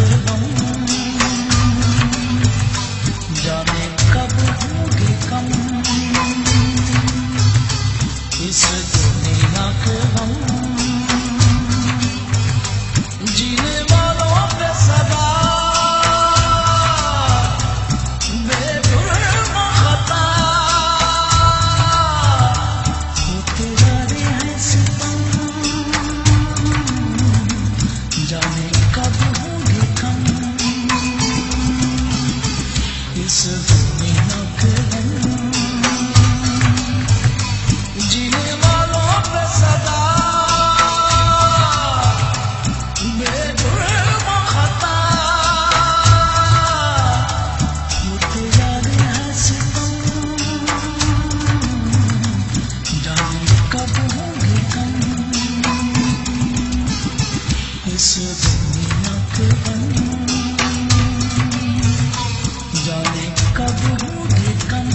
के गम, जाने कब होंगे कम, इस दुनिया के गम, जीने वालों पे सदा बेजुर्म खता होते जा रहे हैं सितम, जाने कब होंगे कम, इस दुनिया के गम, जीने वालों पे सदा बेजुर्म खता होते जा रहे हैं सितम, जाने कब होंगे कम, इस दुनिया के गम, जाने कब होंगे कम।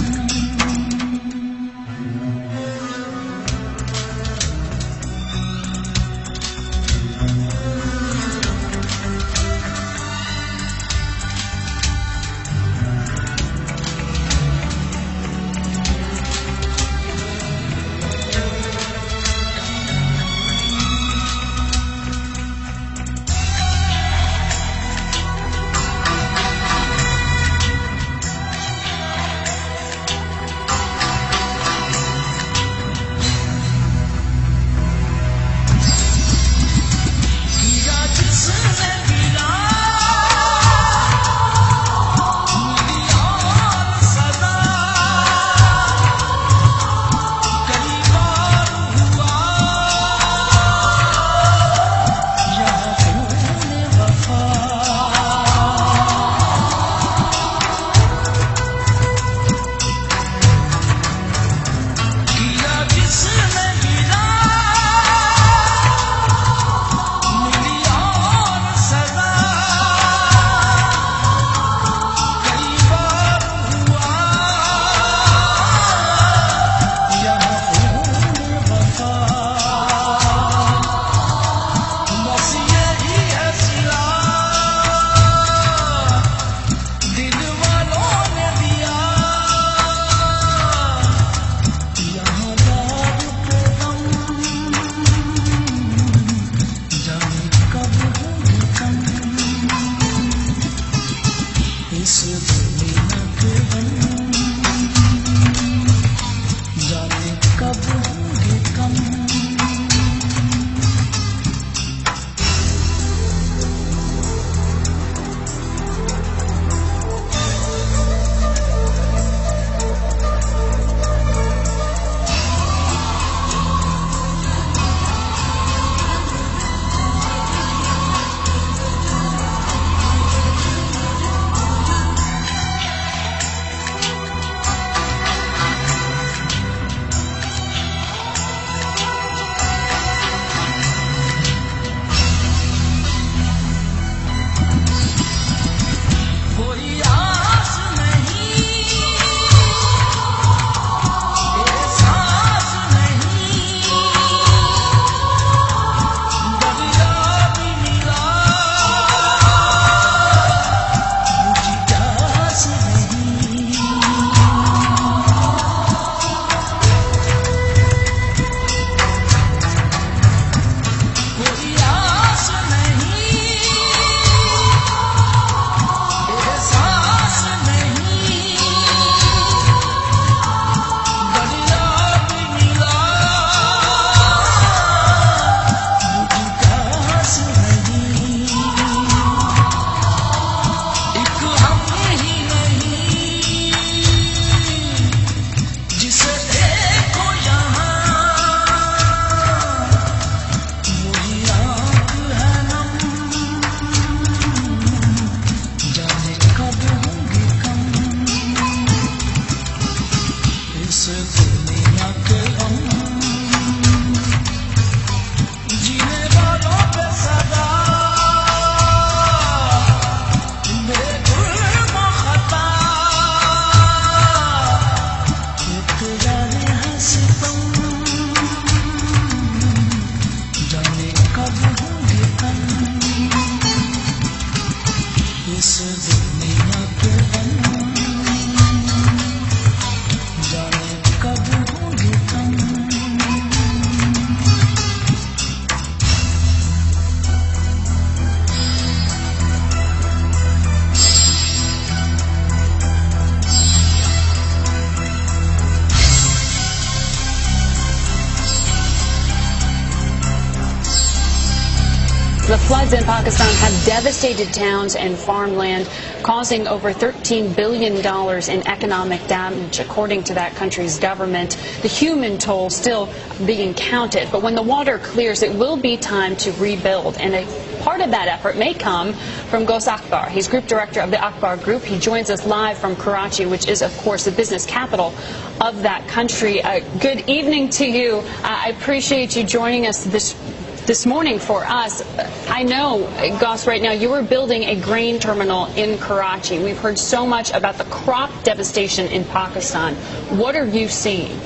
Floods in Pakistan have devastated towns and farmland, causing over $13 billion in economic damage, according to that country's government. The human toll still being counted, but when the water clears, it will be time to rebuild. And a part of that effort may come from Ghaus Akbar. He's group director of the Akbar Group. He joins us live from Karachi, which is, of course, the business capital of that country. Good evening to you. I appreciate you joining us this morning for us. I know, Ghaus, right now you are building a grain terminal in Karachi. We've heard so much about the crop devastation in Pakistan. What are you seeing?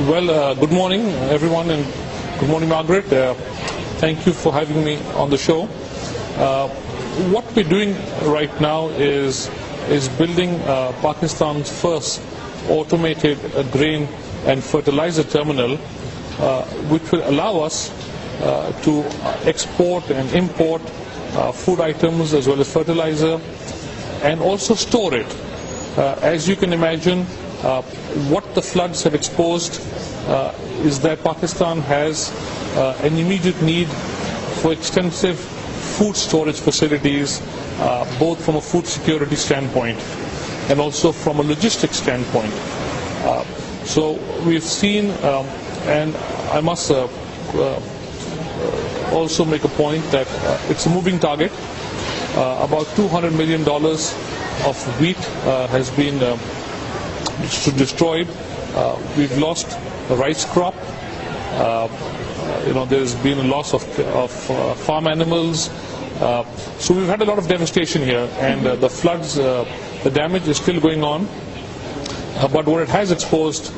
Well, good morning, everyone, and good morning, Margaret. Thank you for having me on the show. What we're doing right now is building Pakistan's first automated grain and fertilizer terminal, which will allow us to export and import food items as well as fertilizer, and also store it. As you can imagine, what the floods have exposed is that Pakistan has an immediate need for extensive food storage facilities, both from a food security standpoint and also from a logistics standpoint. So we've seen, and I must also make a point that it's a moving target. About $200 million of wheat has been destroyed. We've lost the rice crop. There's been a loss of farm animals. So we've had a lot of devastation here, and the floods, the damage is still going on. But what it has exposed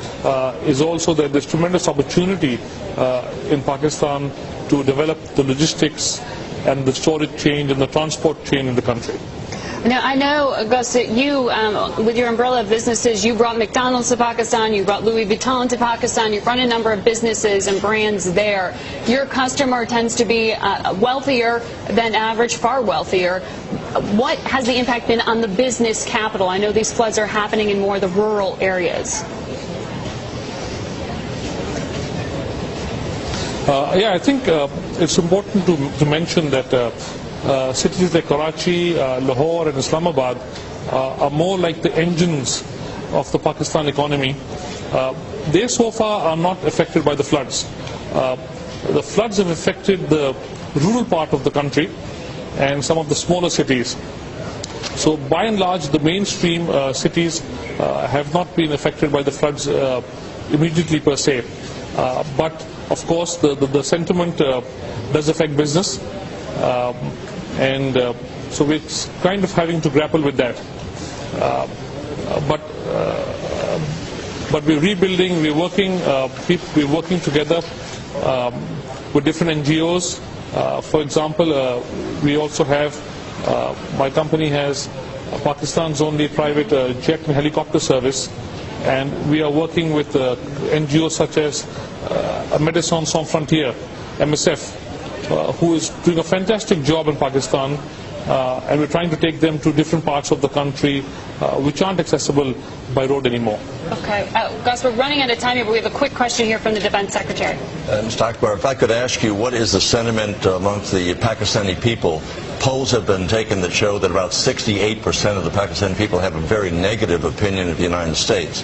is also that there's tremendous opportunity in Pakistan to develop the logistics and the storage chain and the transport chain in the country. Now, I know, Ghaus, that you, with your umbrella of businesses, you brought McDonald's to Pakistan, you brought Louis Vuitton to Pakistan, you've run a number of businesses and brands there. Your customer tends to be wealthier than average, far wealthier. What has the impact been on the business capital? I know these floods are happening in more of the rural areas. I think it's important to mention that cities like Karachi, Lahore and Islamabad are more like the engines of the Pakistan economy. They so far are not affected by the floods. The floods have affected the rural part of the country and some of the smaller cities. So by and large, the mainstream cities have not been affected by the floods immediately per se. But of course the sentiment does affect business. And so we're kind of having to grapple with that. But we're rebuilding, we're working together with different NGOs. For example, we also have, my company has Pakistan's only private jet and helicopter service, and we are working with NGOs such as Médecins Sans Frontières, MSF, who is doing a fantastic job in Pakistan, and we're trying to take them to different parts of the country which aren't accessible by road anymore. Okay. Ghaus, we're running out of time here, but we have a quick question here from the Defense Secretary. Mr. Akbar, if I could ask you, what is the sentiment amongst the Pakistani people? Polls have been taken that show that about 68% of the Pakistani people have a very negative opinion of the United States.